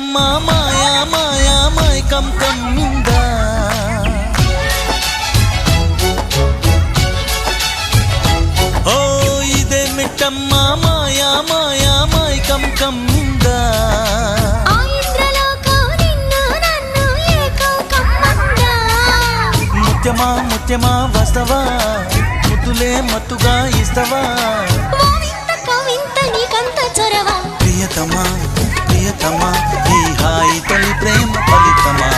మిట్టమ్మ మాయా మాయా మైకం కమ్మిందా ఓ ఇదే మిట్టమ్మ మాయా మాయా మైకం కమ్మిందా ముత్యమా ముత్యమా వస్తవా ముద్దులే మత్తుగా ఇస్తవా ప్రియతమా ప్రియతమా ఈ హాయి తొలి ప్రేమ ఫలితమా